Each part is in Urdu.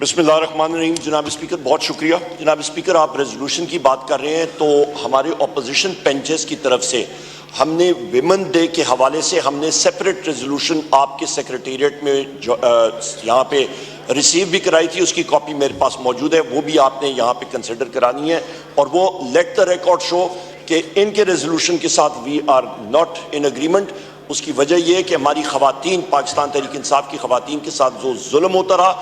بسم اللہ الرحمن الرحیم. جناب اسپیکر بہت شکریہ. جناب اسپیکر آپ ریزولوشن کی بات کر رہے ہیں تو ہمارے اپوزیشن بینچز کی طرف سے ہم نے ویمن ڈے کے حوالے سے ہم نے سیپریٹ ریزولوشن آپ کے سیکریٹریٹ میں یہاں پہ ریسیو بھی کرائی تھی. اس کی کاپی میرے پاس موجود ہے, وہ بھی آپ نے یہاں پہ کنسیڈر کرانی ہے. اور وہ لیٹ دا ریکارڈ شو کہ ان کے ریزولوشن کے ساتھ we are not in agreement. اس کی وجہ یہ ہے کہ ہماری خواتین, پاکستان تحریک انصاف کی خواتین کے ساتھ جو ظلم ہوتا رہا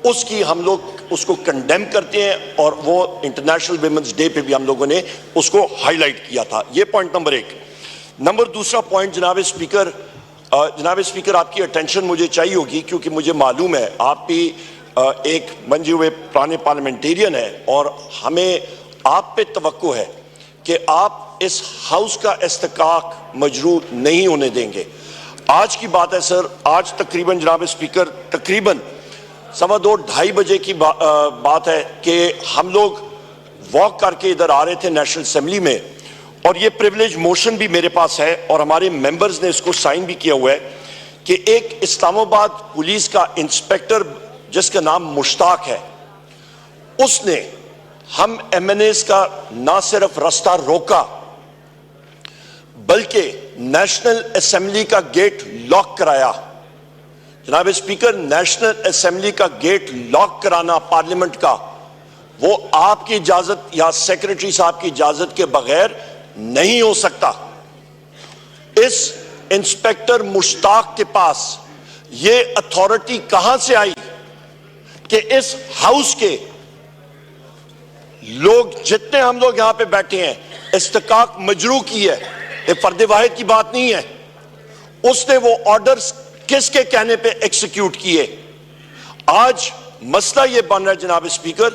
اس کی ہم لوگ اس کو کنڈیم کرتے ہیں, اور وہ انٹرنیشنل ویمنز ڈے پہ بھی ہم لوگوں نے اس کو ہائی لائٹ کیا تھا. یہ پوائنٹ نمبر 1. نمبر دوسرا پوائنٹ جناب اسپیکر آپ کی اٹینشن مجھے چاہیے ہوگی, کیونکہ مجھے معلوم ہے آپ بھی ایک منجے ہوئے پرانے پارلیمنٹیرین ہیں اور ہمیں آپ پہ توقع ہے کہ آپ اس ہاؤس کا استحقاق مجروح نہیں ہونے دیں گے. آج کی بات ہے سر, آج تقریباً جناب اسپیکر تقریباً 2:30 بجے کی بات ہے کہ ہم لوگ واک کر کے ادھر آ رہے تھے نیشنل اسمبلی میں, اور یہ پریویلیج موشن بھی میرے پاس ہے اور ہمارے ممبرز نے اس کو سائن بھی کیا ہوا ہے کہ ایک اسلام آباد پولیس کا انسپیکٹر جس کا نام مشتاق ہے, اس نے ہم ایم این ایز کا نہ صرف راستہ روکا بلکہ نیشنل اسمبلی کا گیٹ لاک کرایا. جناب اسپیکر, نیشنل اسمبلی کا گیٹ لاک کرانا پارلیمنٹ کا, وہ آپ کی اجازت یا سیکریٹری صاحب کی اجازت کے بغیر نہیں ہو سکتا. اس انسپیکٹر مشتاق کے پاس یہ اتھارٹی کہاں سے آئی کہ اس ہاؤس کے لوگ جتنے ہم لوگ یہاں پہ بیٹھے ہیں استحقاق مجروح کی ہے؟ یہ فرد واحد کی بات نہیں ہے. اس نے وہ آرڈرز کس کے کہنے پہ ایکسیکیوٹ کیے؟ آج مسئلہ یہ بن رہا ہے جناب اسپیکر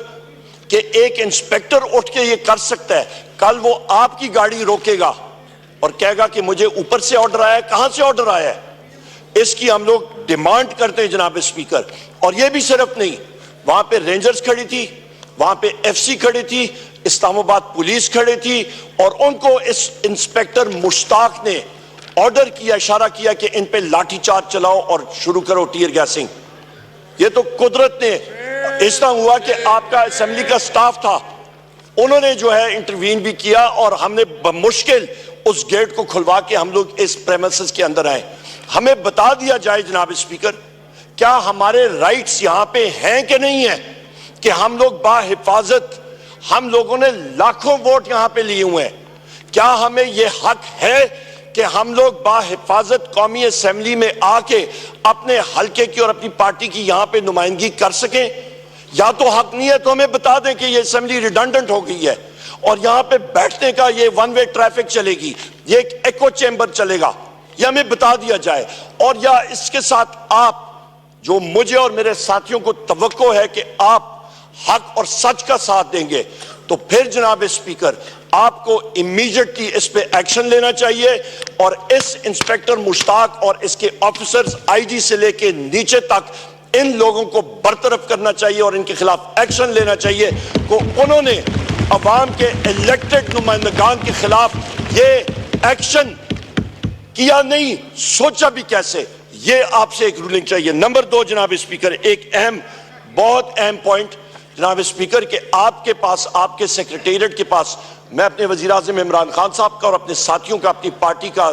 کہ ایک انسپیکٹر اٹھ کے یہ کر سکتا ہے, کل وہ آپ کی گاڑی روکے گا اور کہے گا کہ مجھے اوپر سے آرڈر آیا ہے. کہاں سے آرڈر آیا ہے؟ اس کی ہم لوگ ڈیمانڈ کرتے ہیں جناب اسپیکر. اور یہ بھی صرف نہیں, وہاں پہ رینجرز کھڑی تھی, وہاں پہ ایف سی کھڑی تھی, اسلام آباد پولیس کھڑی تھی, اور ان کو اس انسپیکٹر مشتاق نے آرڈر کیا, اشارہ کیا کہ ان پہ لاٹھی چارج چلاؤ اور شروع کرو ٹیئر گیسنگ. یہ تو قدرت نے, اس طرح ہوا کہ آپ کا اسمبلی کا سٹاف تھا, انہوں نے جو ہے انٹروین بھی کیا اور ہم نے بمشکل اس گیٹ کو کھلوا کے ہم لوگ اس پریمیسز کے اندر آئے. ہمیں بتا دیا جائے جناب اسپیکر, کیا ہمارے رائٹس یہاں پہ ہیں کہ نہیں ہیں کہ ہم لوگ باحفاظت, ہم لوگوں نے لاکھوں ووٹ یہاں پہ لیے ہوئے ہیں, کیا ہمیں یہ حق ہے کہ ہم لوگ باحفاظت قومی اسمبلی میں آ کے اپنے حلقے کی اور اپنی پارٹی کی یہاں پہ نمائندگی کر سکیں؟ یا تو حق نہیں ہے تو ہمیں بتا دیں کہ یہ اسمبلی ریڈنڈنٹ ہو گئی ہے اور یہاں پہ بیٹھنے کا یہ ون وے ٹریفک چلے گی, یہ ایک ایکو چیمبر چلے گا, یہ ہمیں بتا دیا جائے. اور یا اس کے ساتھ آپ, جو مجھے اور میرے ساتھیوں کو توقع ہے کہ آپ حق اور سچ کا ساتھ دیں گے, تو پھر جناب اسپیکر آپ کو امیجیٹلی اس پہ ایکشن لینا چاہیے اور اس انسپیکٹر مشتاق اور اس کے آفیسرز آئی جی سے لے کے نیچے تک ان لوگوں کو برطرف کرنا چاہیے اور ان کے خلاف ایکشن لینا چاہیے کہ انہوں نے عوام کے الیکٹڈ نمائندگان کے خلاف یہ ایکشن کیا نہیں, سوچا بھی کیسے. یہ آپ سے ایک رولنگ چاہیے. نمبر 2 جناب اسپیکر, ایک اہم, بہت اہم پوائنٹ جناب اسپیکر, کہ آپ کے پاس, آپ کے سیکریٹریٹ کے پاس, میں اپنے وزیر اعظم عمران خان صاحب کا اور اپنے ساتھیوں کا, اپنی پارٹی کا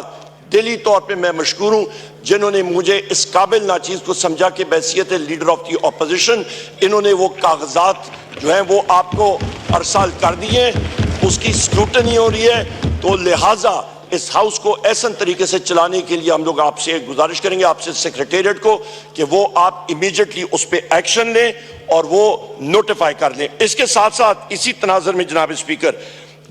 دلی طور پہ میں مشکور ہوں جنہوں نے مجھے اس قابل ناچیز کو سمجھا کہ بحیثیت لیڈر آف دی اپوزیشن انہوں نے وہ کاغذات جو ہیں وہ آپ کو ارسال کر دیے, اس کی اسکروٹنی ہو رہی ہے. تو لہٰذا اس ہاؤس کو ایسا طریقے سے چلانے کے لیے ہم لوگ آپ سے گزارش کریں گے, آپ سے سیکریٹریٹ کو, کہ وہ آپ امیجیٹلی اس پہ ایکشن لیں اور وہ نوٹیفائی کر لیں. اس کے ساتھ ساتھ اسی تناظر میں جناب اسپیکر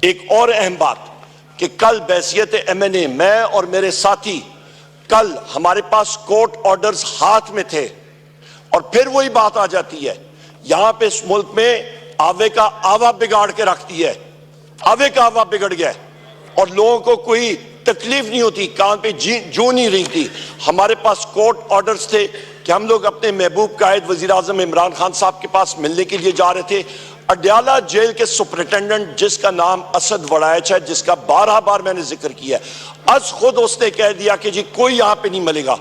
ایک اور اہم بات کہ کل بحیثیت ایم این اے, میں اور میرے ساتھی, کل ہمارے پاس کورٹ آرڈرز ہاتھ میں تھے, اور پھر وہی بات آ جاتی ہے یہاں پہ اس ملک میں آوے کا آوا بگاڑ کے رکھتی ہے. آوے کا آوا بگڑ گیا اور لوگوں کو کوئی تکلیف نہیں ہوتی, کان پہ جو نہیں رہی تھی. ہمارے پاس کورٹ آرڈرز تھے کہ ہم لوگ اپنے محبوب قائد وزیر اعظم عمران خان صاحب کے پاس ملنے کے لیے جا رہے تھے. اڈیالہ جیل کے سپرنٹینڈنٹ جس کا نام اسد وڑائچ ہے, جس کا 12 بار میں نے ذکر کیا ہے, از خود اس نے کہہ دیا کہ جی کوئی یہاں پہ نہیں ملے گا.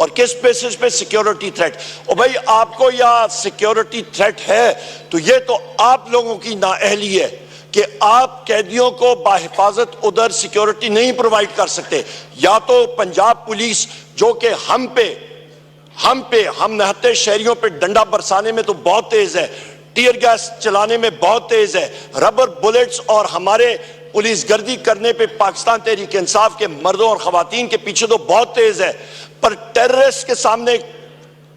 اور کس بیسس پہ سیکیورٹی تھریٹ. اور بھائی آپ کو یا سیکیورٹی تھریٹ ہے تو یہ تو آپ لوگوں کی نااہلی ہے کہ آپ قیدیوں کو باحفاظت ادھر سیکیورٹی نہیں پرووائڈ کر سکتے. یا تو پنجاب پولیس جو کہ ہم نہتے شہریوں پہ ڈنڈا برسانے میں تو بہت تیز ہے, ٹیئر گیس چلانے میں بہت تیز ہے, ربر بلیٹس اور ہمارے پولیس گردی کرنے پہ پاکستان تحریک انصاف کے مردوں اور خواتین کے پیچھے تو بہت تیز ہے, پر ٹیررسٹ کے سامنے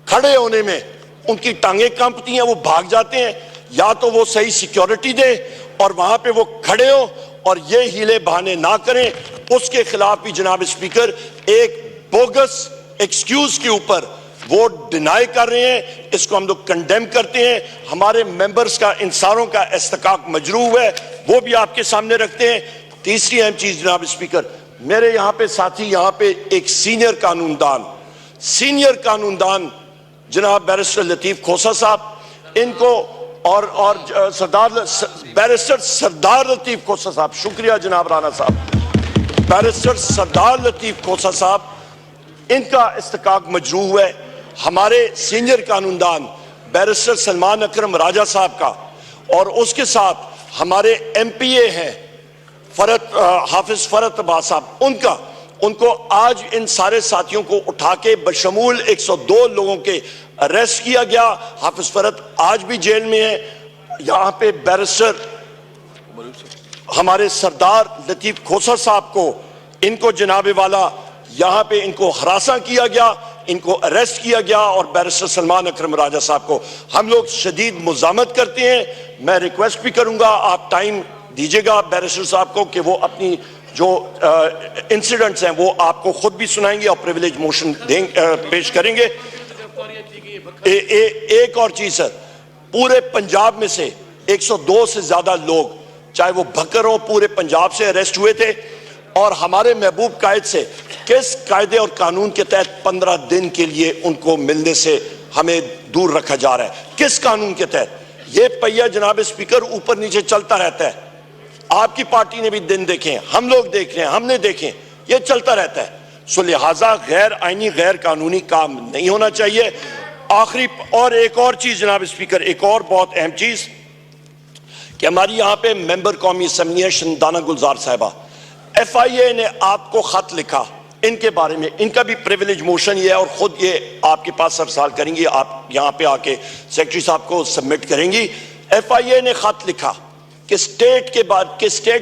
کھڑے ہونے میں ان کی ٹانگیں کانپتی ہیں, وہ بھاگ جاتے ہیں. یا تو وہ صحیح سیکیورٹی دے اور وہاں پہ وہ کھڑے ہو اور یہ ہیلے بہانے نہ کریں. اس کے خلاف بھی جناب اسپیکر ایک بوگس ایکسکیوز کے اوپر وہ ڈینائی کر رہے ہیں, اس کو ہم لوگ کنڈیم کرتے ہیں. ہمارے ممبرز کا ان ساروں کا استحقاق مجروح ہے, وہ بھی آپ کے سامنے رکھتے ہیں. تیسری اہم چیز جناب اسپیکر, میرے یہاں پہ ساتھی یہاں پہ ایک سینئر قانوندان جناب بیرسٹر لطیف کھوسہ صاحب, ان کو اور بیرسٹر سردار لطیف کھوسہ صاحب, شکریہ جناب رانا صاحب, بیرسٹر سردار لطیف کھوسہ صاحب, ان کا استحقاق مجروح ہے. ہمارے سینئر قانوندان بیرسٹر سلمان اکرم راجہ صاحب کا, اور اس کے ساتھ ہمارے ایم پی اے ہیں حافظ فرت عباس صاحب, ان کو آج ان سارے ساتھیوں کو اٹھا کے بشمول 102 لوگوں کے اریسٹ کیا گیا. حافظ فرت آج بھی جیل میں ہے. یہاں پہ بیرسٹر ہمارے سردار لطیف کھوسہ صاحب کو, ان کو جناب والا یہاں پہ ان کو ہراساں کیا گیا, ان کو اریسٹ کیا گیا, اور بیرسٹر سلمان اکرم راجہ صاحب کو ہم لوگ شدید مزاحمت کرتے ہیں. میں ریکویسٹ بھی کروں گا, آپ ٹائم دیجئے گا بیرسٹر صاحب کو کہ وہ اپنی جو انسیڈنٹس ہیں وہ آپ کو خود بھی سنائیں گے اور پریویلیج موشن پیش کریں گے. ایک اور چیز سر, پورے پنجاب میں سے 102 سے زیادہ لوگ, چاہے وہ بھکر ہوں, پورے پنجاب سے اریسٹ ہوئے تھے, اور ہمارے محبوب قائد سے کس قاعدے اور قانون کے تحت 15 دن کے لیے ان کو ملنے سے ہمیں دور رکھا جا رہا ہے؟ کس قانون کے تحت؟ یہ پہیہ جناب اسپیکر اوپر نیچے چلتا رہتا ہے. آپ کی پارٹی نے بھی دن دیکھیں, ہم لوگ دیکھ رہے ہیں, ہم نے دیکھیں, یہ چلتا رہتا ہے. سو لہٰذا غیر آئینی غیر قانونی کام نہیں ہونا چاہیے. آخری اور ایک اور چیز جناب اسپیکر, ایک اور بہت اہم چیز, کہ ہماری یہاں پہ ممبر قومی اسمبلی ہے شندانہ گلزار صاحبہ, ایف آئی اے نے آپ کو خط لکھا ان کے بارے میں, ان کا بھی پریویلیج موشن یہ ہے, اور خود یہ آپ کے پاس ارسال کریں گی, آپ یہاں پہ آ کے سیکرٹری صاحب کو سبمٹ کریں گی. ایف آئی اے نے خط لکھا کہ اسٹیٹ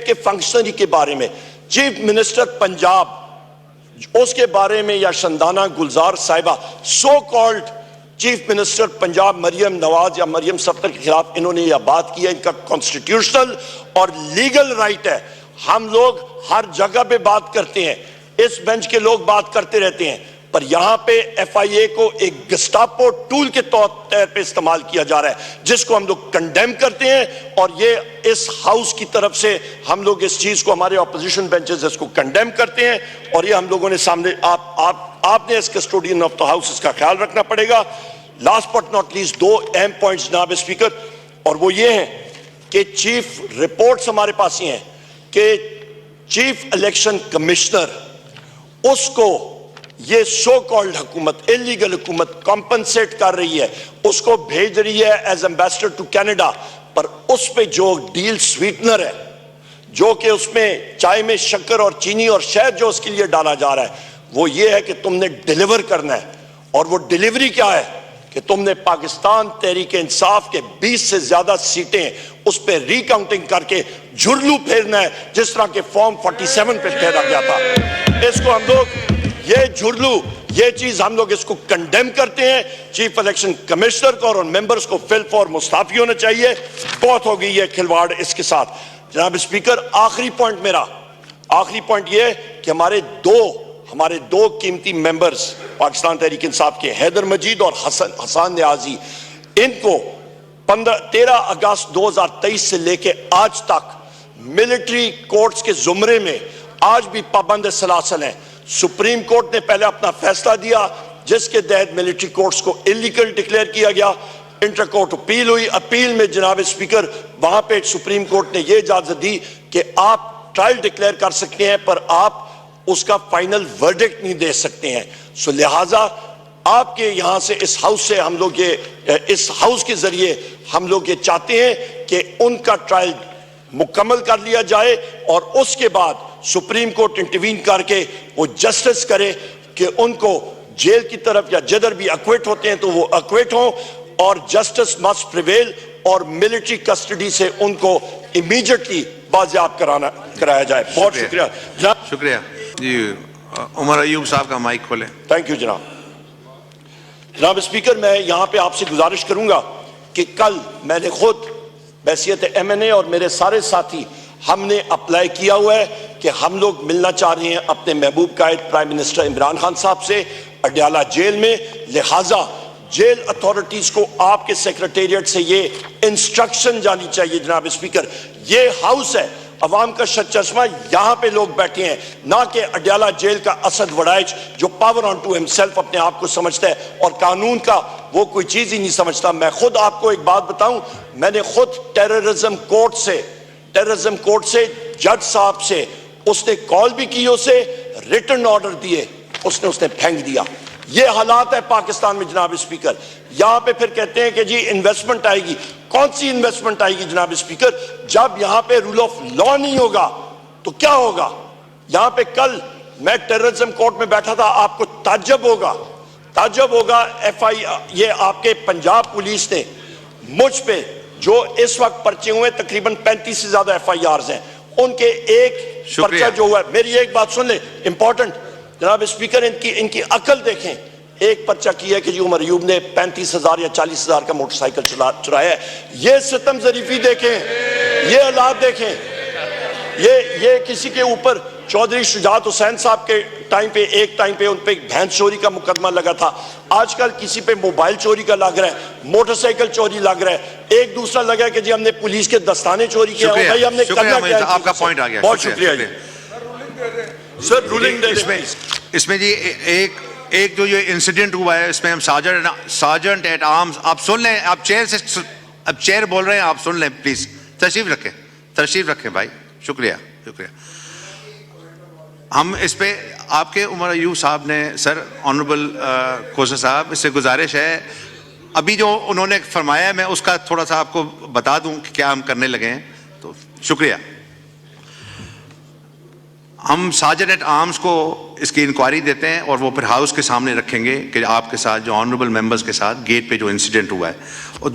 کے فنکشنری کے بارے میں, چیف منسٹر پنجاب اس کے بارے میں, یا شندانہ گلزار صاحبہ so called chief minister Punjab Maryam Nawaz یا مریم صفدر کے خلاف انہوں نے یہ بات کی ہے. ان کا کانسٹیٹیوشنل اور لیگل رائٹ ہے. ہم لوگ ہر جگہ پہ بات کرتے ہیں, اس بینچ کے لوگ بات کرتے رہتے ہیں, پر یہاں پہ ایف آئی اے کو ایک گسٹاپو ٹول کے طور پہ استعمال کیا جا رہا ہے, جس کو ہم لوگ کنڈیم کرتے ہیں. اور یہ اس ہاؤس کی طرف سے ہم لوگ اس چیز کو, ہمارے اپوزیشن بینچز اس کو کنڈیم کرتے ہیں, اور یہ ہم لوگوں نے سامنے, آپ نے اس کسٹوڈین آف دا ہاؤس اس کا خیال رکھنا پڑے گا. لاسٹ بٹ ناٹ لیسٹ, 2 اہم پوائنٹس جناب اسپیکر, اور وہ یہ ہیں کہ چیف رپورٹس ہمارے پاس یہ ہیں کہ چیف الیکشن کمشنر, اس کو یہ سو کالڈ حکومت, انلیگل حکومت کمپنسیٹ کر رہی ہے, اس کو بھیج رہی ہے ایز ایمبیسڈر ٹو کینیڈا, پر اس پہ جو ڈیل سویٹنر ہے, جو کہ اس میں چائے میں شکر اور چینی اور شہد جو اس کے لیے ڈالا جا رہا ہے, وہ یہ ہے کہ تم نے ڈیلیور کرنا ہے. اور وہ ڈیلیوری کیا ہے کہ تم نے پاکستان تحریک انصاف کے 20 سے زیادہ سیٹیں اس پہ ری کاؤنٹنگ کر کے جھرلو پھیرنا ہے, جس طرح کے فارم 47 پہ پھیرا گیا تھا. اس کو ہم لوگ, یہ جھرلو, یہ چیز ہم لوگ اس کو کنڈیم کرتے ہیں. چیف الیکشن کمشنر کو اور ممبرز کو فل فور مستعفی ہونا چاہیے. بہت ہو گئی یہ کھلواڑ اس کے ساتھ. جناب اسپیکر, آخری پوائنٹ یہ کہ ہمارے دو قیمتی ممبرز پاکستان تحریک انصاف کے, حیدر مجید اور حسان نیازی, ان کو 13 اگست 2023 سے لے کے آج تک ملٹری کورٹس کے زمرے میں آج بھی پابند سلاسل ہیں. سپریم کورٹ نے پہلے اپنا فیصلہ دیا جس کے تحت ملٹری کورٹس کو انلیگل ڈکلیئر کیا گیا. انٹر کورٹ اپیل ہوئی, اپیل میں جناب اسپیکر وہاں پہ سپریم کورٹ نے یہ اجازت دی کہ آپ ٹرائل ڈکلیئر کر سکتے ہیں, پر آپ اس کا فائنل ورڈکٹ نہیں دے سکتے ہیں. سو لہٰذا آپ کے یہاں سے اس ہاؤس سے ہم لوگ اس ہاؤس کے ذریعے ہم لوگ یہ چاہتے ہیں کہ ان کا ٹرائل مکمل کر لیا جائے اور اس کے بعد سپریم کورٹ انٹروین کر کے وہ جسٹس کرے کہ ان کو جیل کی طرف یا جدھر بھی اکویٹ ہوتے ہیں تو وہ اکویٹ ہوں اور جسٹس مسٹ پریویل اور ملٹری کسٹڈی سے ان کو امیجیٹلی بازیاب کرایا جائے. بہت شکریہ. شکریہ جی. عمر ایوب صاحب کا مائک کھولیں. تھینک یو جناب. جناب اسپیکر, میں یہاں پہ آپ سے گزارش کروں گا کہ کل میں نے خود بحیثیت ایم این اے اور میرے سارے ساتھی ہم نے اپلائی کیا ہوا ہے کہ ہم لوگ ملنا چاہ رہے ہیں اپنے محبوب قائد پرائم منسٹر عمران خان صاحب سے اڈیالہ جیل میں. لہٰذا جیل اتھارٹیز کو آپ کے سیکرٹیریٹ سے یہ انسٹرکشن جانی چاہیے. جناب اسپیکر, یہ ہاؤس ہے, عوام کا چشمہ, یہاں پہ لوگ بیٹھے ہیں, نہ کہ اڈیالہ جیل کا اسد وڑائچ جو پاور آن ٹو ہمسیلف اپنے آپ کو سمجھتا ہے اور قانون کا وہ کوئی چیز ہی نہیں سمجھتا. میں خود آپ کو ایک بات بتاؤں, میں نے خود ٹیررزم کورٹ سے جج صاحب سے اس نے کال بھی کی, اسے ریٹن آرڈر دیے, اس نے پھینک دیا. یہ حالات ہے پاکستان میں. جناب اسپیکر, یہاں پہ پھر کہتے ہیں کہ جی انویسٹمنٹ آئے گی. کون سی انویسٹمنٹ آئے گی جناب اسپیکر؟ جب یہاں پہ رول آف لا نہیں ہوگا تو کیا ہوگا؟ یہاں پہ کل میں ٹیررزم کورٹ میں بیٹھا تھا, آپ کو تعجب ہوگا یہ آپ کے پنجاب پولیس نے مجھ پہ جو اس وقت پرچے ہوئے تقریباً 35 سے زیادہ ایف آئی آرز ہیں, ان کے ایک پرچہ جو ہوا ہے, میری ایک بات سن لیں امپورٹنٹ جناب اسپیکر, ان کی عقل دیکھیں. ایک پرچہ کیا ہے کہ جی عمر ایوب نے 35,000 یا 40,000 کا موٹر سائیکل چرایا ہے. یہ ستم ظریفی دیکھیں, یہ حالات دیکھیں. یہ کسی کے اوپر چودھری شجاعت حسین صاحب کے ٹائم پہ ان پہ بھینس چوری کا مقدمہ لگا تھا. آج کل کسی پہ موبائل چوری کا لگ رہا ہے, موٹر سائیکل چوری لگ رہا ہے, ایک دوسرا لگا ہے کہ جی ہم نے پولیس کے دستانے چوری کیا. بھائی ہم نے کرنا کیا ہے؟ آپ کا پوائنٹ آ گیا. بہت شکریہ سر. رولنگ اس میں جی ایک جو یہ انسیڈنٹ ہوا ہے اس میں ہم سارجنٹ ایٹ آرمز, آپ سن لیں, آپ چیئر بول رہے ہیں, آپ سن لیں پلیز. تشریف رکھیں بھائی. شکریہ. ہم اس پہ آپ کے عمر ایوب صاحب نے سر, آنریبل کھوسا صاحب, اس سے گزارش ہے ابھی جو انہوں نے فرمایا ہے میں اس کا تھوڑا سا آپ کو بتا دوں کہ کیا ہم کرنے لگے ہیں. تو شکریہ. ہم سارجنٹ ایٹ آرمز کو اس کی انکوائری دیتے ہیں اور وہ پھر ہاؤس کے سامنے رکھیں گے کہ آپ کے ساتھ جو آنریبل ممبرز کے ساتھ گیٹ پہ جو انسیڈنٹ ہوا ہے. اور